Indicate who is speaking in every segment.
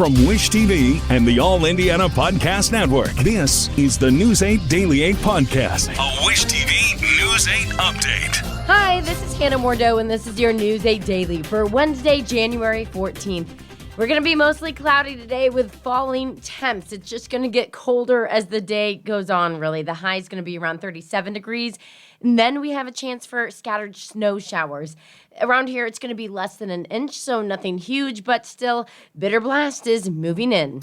Speaker 1: From Wish TV and the All Indiana Podcast Network, this is the News 8 Daily 8 Podcast, a Wish TV News 8 update.
Speaker 2: Hi, this is Hannah Mordeau, and this is your News 8 Daily for Wednesday, January 14th. We're going to be mostly cloudy today with falling temps. It's just going to get colder as the day goes on, really. The high is going to be around 37 degrees. And then we have a chance for scattered snow showers. Around here, it's going to be less than an inch, so nothing huge, but still, bitter blast is moving in.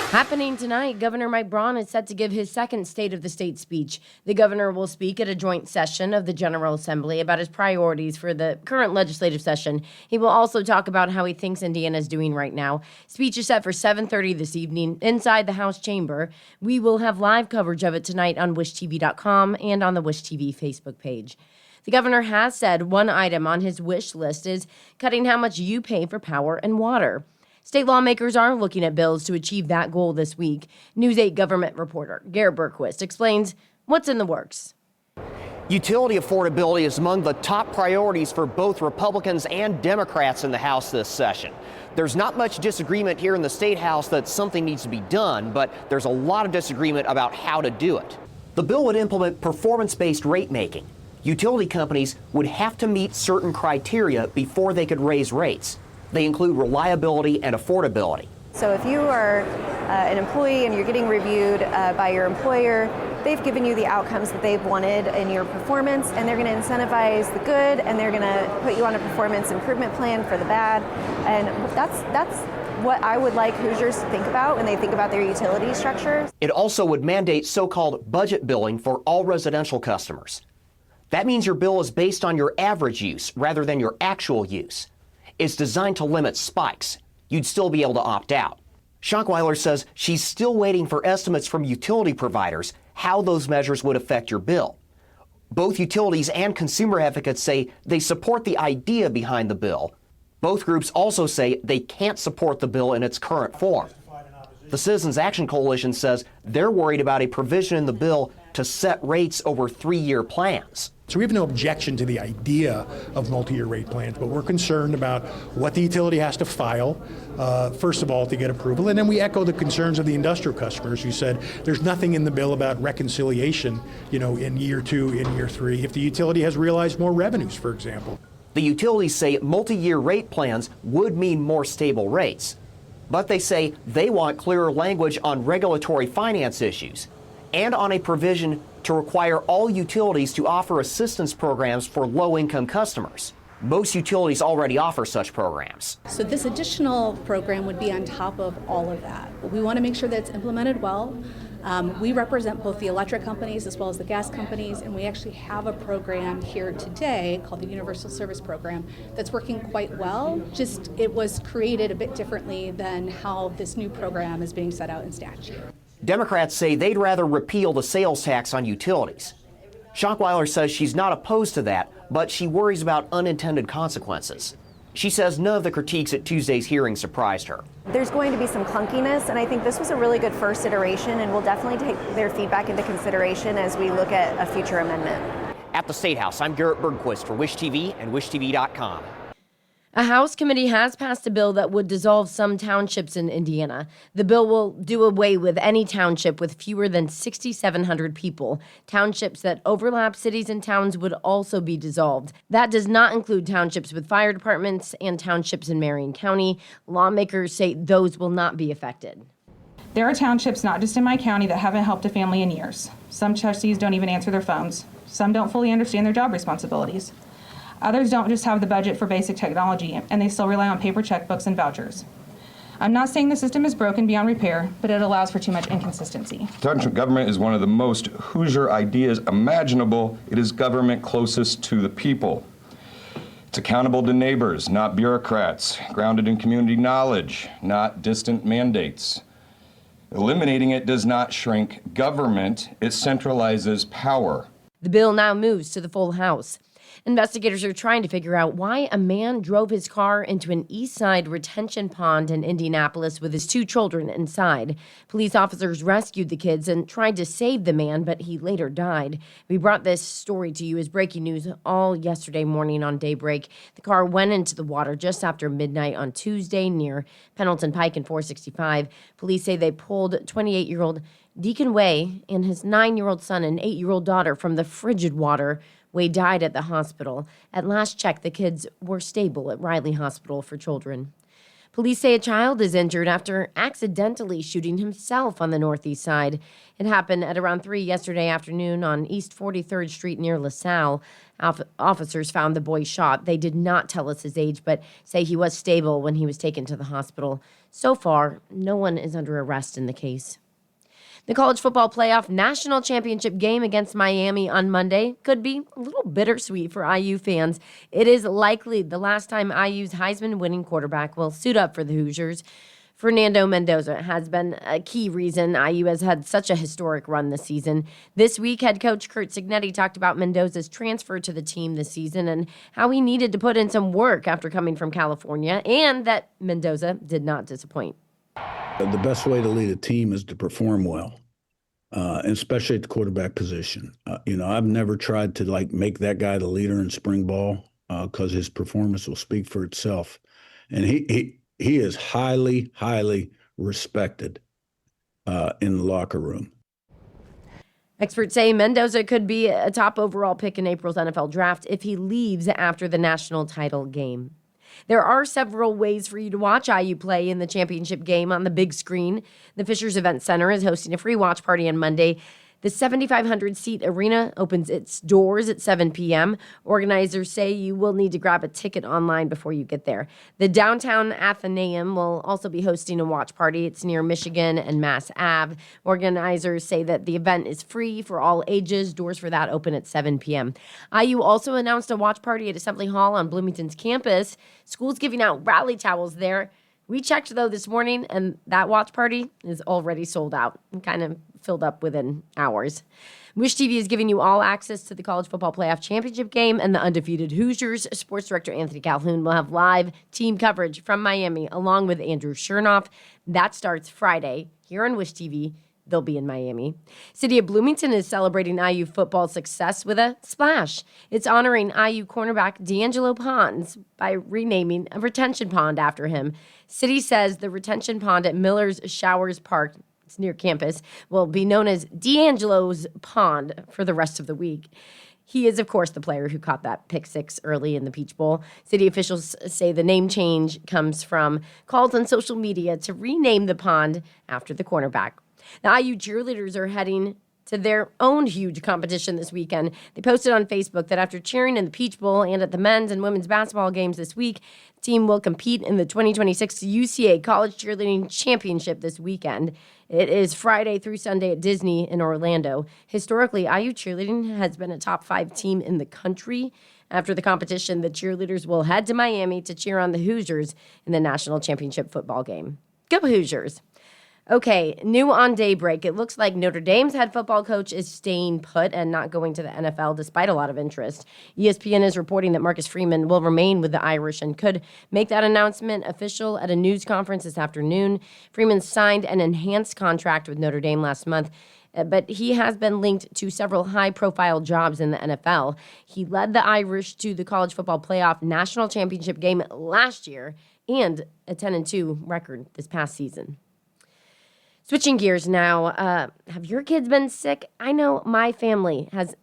Speaker 2: Happening tonight, Governor Mike Braun is set to give his second State of the State speech. The governor will speak at a joint session of the General Assembly about his priorities for the current legislative session. He will also talk about how he thinks Indiana is doing right now. Speech is set for 7:30 this evening inside the House chamber. We will have live coverage of it tonight on wishtv.com and on the Wish TV Facebook page. The governor has said one item on his wish list is cutting how much you pay for power and water. State lawmakers are looking at bills to achieve that goal this week. News 8 government reporter Garrett Berquist explains what's in the works.
Speaker 3: Utility affordability is among the top priorities for both Republicans and Democrats in the House this session. There's not much disagreement here in the State House that something needs to be done, but there's a lot of disagreement about how to do it. The bill would implement performance-based rate making. Utility companies would have to meet certain criteria before they could raise rates. They include reliability and affordability.
Speaker 4: So if you are an employee and you're getting reviewed by your employer, they've given you the outcomes that they've wanted in your performance, and they're going to incentivize the good, and they're going to put you on a performance improvement plan for the bad. And that's what I would like Hoosiers to think about when they think about their utility structures.
Speaker 3: It also would mandate so-called budget billing for all residential customers. That means your bill is based on your average use rather than your actual use. It's designed to limit spikes. You'd still be able to opt out. Schonkweiler says she's still waiting for estimates from utility providers how those measures would affect your bill. Both utilities and consumer advocates say they support the idea behind the bill. Both groups also say they can't support the bill in its current form. The Citizens Action Coalition says they're worried about a provision in the bill to set rates over 3-year plans.
Speaker 5: So we have no objection to the idea of multi-year rate plans, but we're concerned about what the utility has to file, first of all, to get approval. And then we echo the concerns of the industrial customers who said there's nothing in the bill about reconciliation, in year 2, in year 3, if the utility has realized more revenues, for example.
Speaker 3: The utilities say multi-year rate plans would mean more stable rates. But they say they want clearer language on regulatory finance issues and on a provision to require all utilities to offer assistance programs for low-income customers. Most utilities already offer such programs.
Speaker 6: So this additional program would be on top of all of that. But we want to make sure that it's implemented well. We represent both the electric companies as well as the gas companies, and we actually have a program here today called the Universal Service Program that's working quite well. Just it was created a bit differently than how this new program is being set out in statute.
Speaker 3: Democrats say they'd rather repeal the sales tax on utilities. Schonkweiler says she's not opposed to that, but she worries about unintended consequences. She says none of the critiques at Tuesday's hearing surprised her.
Speaker 4: There's going to be some clunkiness, and I think this was a really good first iteration, and we'll definitely take their feedback into consideration as we look at a future amendment.
Speaker 3: At the State House, I'm Garrett Bergquist for Wish TV and wishtv.com.
Speaker 2: A House committee has passed a bill that would dissolve some townships in Indiana. The bill will do away with any township with fewer than 6,700 people. Townships that overlap cities and towns would also be dissolved. That does not include townships with fire departments and townships in Marion County. Lawmakers say those will not be affected.
Speaker 7: There are townships not just in my county that haven't helped a family in years. Some trustees don't even answer their phones. Some don't fully understand their job responsibilities. Others don't just have the budget for basic technology, and they still rely on paper checkbooks and vouchers. I'm not saying the system is broken beyond repair, but it allows for too much inconsistency.
Speaker 8: Township government is one of the most Hoosier ideas imaginable. It is government closest to the people. It's accountable to neighbors, not bureaucrats, grounded in community knowledge, not distant mandates. Eliminating it does not shrink government, it centralizes power.
Speaker 2: The bill now moves to the full House. Investigators are trying to figure out why a man drove his car into an east side retention pond in Indianapolis with his 2 children inside. Police officers rescued the kids and tried to save the man, but he later died. We brought this story to you as breaking news all yesterday morning on Daybreak. The car went into the water just after midnight on Tuesday near Pendleton Pike and 465. Police say they pulled 28-year-old Deacon Way and his 9-year-old son and 8-year-old daughter from the frigid water. Way died at the hospital. At last check, the kids were stable at Riley Hospital for Children. Police say a child is injured after accidentally shooting himself on the northeast side. It happened at around 3 yesterday afternoon on East 43rd Street near LaSalle. Officers found the boy shot. They did not tell us his age, but say he was stable when he was taken to the hospital. So far, no one is under arrest in the case. The college football playoff national championship game against Miami on Monday could be a little bittersweet for IU fans. It is likely the last time IU's Heisman-winning quarterback will suit up for the Hoosiers. Fernando Mendoza has been a key reason IU has had such a historic run this season. This week, head coach Curt Cignetti talked about Mendoza's transfer to the team this season and how he needed to put in some work after coming from California, and that Mendoza did not disappoint.
Speaker 9: The best way to lead a team is to perform well, and especially at the quarterback position. I've never tried to make that guy the leader in spring ball because his performance will speak for itself. And he is highly, highly respected in the locker room.
Speaker 2: Experts say Mendoza could be a top overall pick in April's NFL draft if he leaves after the national title game. There are several ways for you to watch IU play in the championship game on the big screen. The Fishers Event Center is hosting a free watch party on Monday. The 7,500-seat arena opens its doors at 7 p.m. Organizers say you will need to grab a ticket online before you get there. The downtown Athenaeum will also be hosting a watch party. It's near Michigan and Mass Ave. Organizers say that the event is free for all ages. Doors for that open at 7 p.m. IU also announced a watch party at Assembly Hall on Bloomington's campus. School's giving out rally towels there. We checked, though, this morning, and that watch party is already sold out and kind of filled up within hours. Wish TV is giving you all access to the College Football Playoff Championship game and the undefeated Hoosiers. Sports Director Anthony Calhoun will have live team coverage from Miami along with Andrew Chernoff. That starts Friday here on Wish TV. They'll be in Miami. City of Bloomington is celebrating IU football success with a splash. It's honoring IU cornerback D'Angelo Pons by renaming a retention pond after him. City says the retention pond at Miller's Showers Park, it's near campus, will be known as D'Angelo's Pond for the rest of the week. He is, of course, the player who caught that pick six early in the Peach Bowl. City officials say the name change comes from calls on social media to rename the pond after the cornerback. The IU cheerleaders are heading to their own huge competition this weekend. They posted on Facebook that after cheering in the Peach Bowl and at the men's and women's basketball games this week, the team will compete in the 2026 UCA College Cheerleading Championship this weekend. It is Friday through Sunday at Disney in Orlando. Historically, IU cheerleading has been a top 5 team in the country. After the competition, the cheerleaders will head to Miami to cheer on the Hoosiers in the national championship football game. Go Hoosiers! Okay, new on Daybreak. It looks like Notre Dame's head football coach is staying put and not going to the NFL despite a lot of interest. ESPN is reporting that Marcus Freeman will remain with the Irish and could make that announcement official at a news conference this afternoon. Freeman signed an enhanced contract with Notre Dame last month, but he has been linked to several high-profile jobs in the NFL. He led the Irish to the College Football Playoff National Championship game last year and a 10-2 record this past season. Switching gears now, have your kids been sick? I know my family has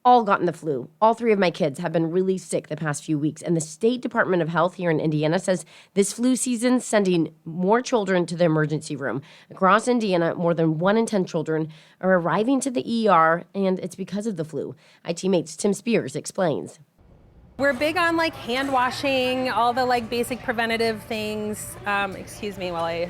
Speaker 2: all gotten the flu. All 3 of my kids have been really sick the past few weeks, and the State Department of Health here in Indiana says this flu season's sending more children to the emergency room. Across Indiana, more than 1 in 10 children are arriving to the ER, and it's because of the flu. ITMate's Tim Spears explains.
Speaker 10: We're big on hand washing, all the basic preventative things. Excuse me while I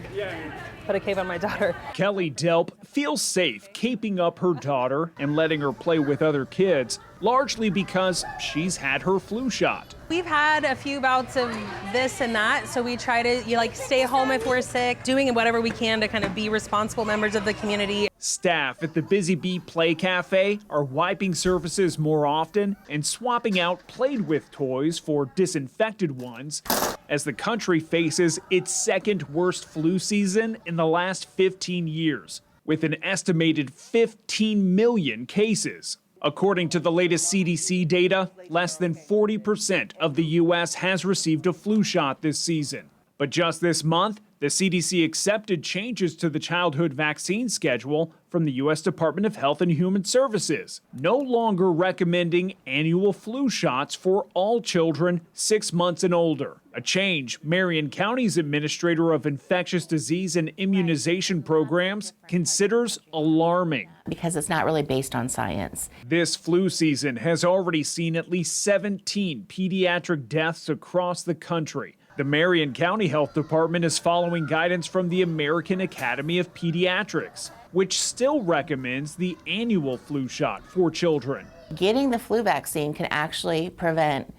Speaker 10: put a cape on my daughter.
Speaker 11: Kelly Delp feels safe caping up her daughter and letting her play with other kids largely because she's had her flu shot.
Speaker 10: We've had a few bouts of this and that, so we try to stay home if we're sick, doing whatever we can to kind of be responsible members of the community.
Speaker 11: Staff at the Busy Bee Play Cafe are wiping surfaces more often and swapping out played-with toys for disinfected ones as the country faces its second worst flu season in the last 15 years, with an estimated 15 million cases. According to the latest CDC data, less than 40% of the U.S. has received a flu shot this season. But just this month, the CDC accepted changes to the childhood vaccine schedule from the U.S. Department of Health and Human Services, no longer recommending annual flu shots for all children 6 months and older. A change Marion County's Administrator of Infectious Disease and Immunization Programs considers alarming.
Speaker 12: Because it's not really based on science.
Speaker 11: This flu season has already seen at least 17 pediatric deaths across the country. The Marion County Health Department is following guidance from the American Academy of Pediatrics, which still recommends the annual flu shot for children.
Speaker 12: Getting the flu vaccine can actually prevent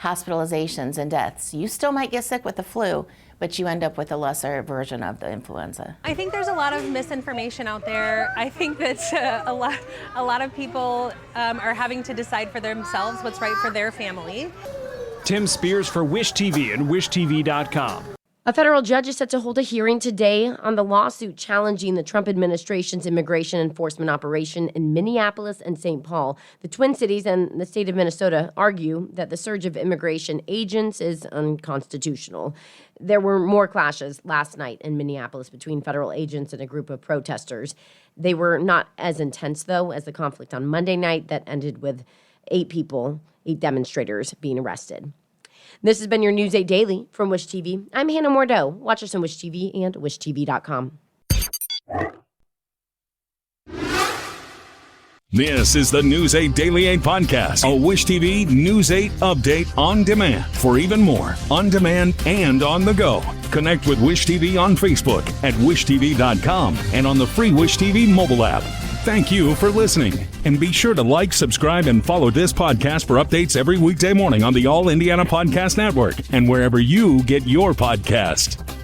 Speaker 12: hospitalizations and deaths. You still might get sick with the flu, but you end up with a lesser version of the influenza.
Speaker 10: I think there's a lot of misinformation out there. I think that a lot of people are having to decide for themselves what's right for their family.
Speaker 11: Tim Spears for Wish TV and WishTV.com.
Speaker 2: A federal judge is set to hold a hearing today on the lawsuit challenging the Trump administration's immigration enforcement operation in Minneapolis and St. Paul. The Twin Cities and the state of Minnesota argue that the surge of immigration agents is unconstitutional. There were more clashes last night in Minneapolis between federal agents and a group of protesters. They were not as intense, though, as the conflict on Monday night that ended with 8 demonstrators being arrested. This has been your News 8 Daily from Wish TV. I'm Hannah Mordeau. Watch us on Wish TV and WishTV.com.
Speaker 1: This is the News 8 Daily 8 podcast, a Wish TV News 8 update on demand for even more on demand and on the go. Connect with Wish TV on Facebook at WishTV.com and on the free Wish TV mobile app. Thank you for listening. And be sure to like, subscribe, and follow this podcast for updates every weekday morning on the All Indiana Podcast Network and wherever you get your podcast.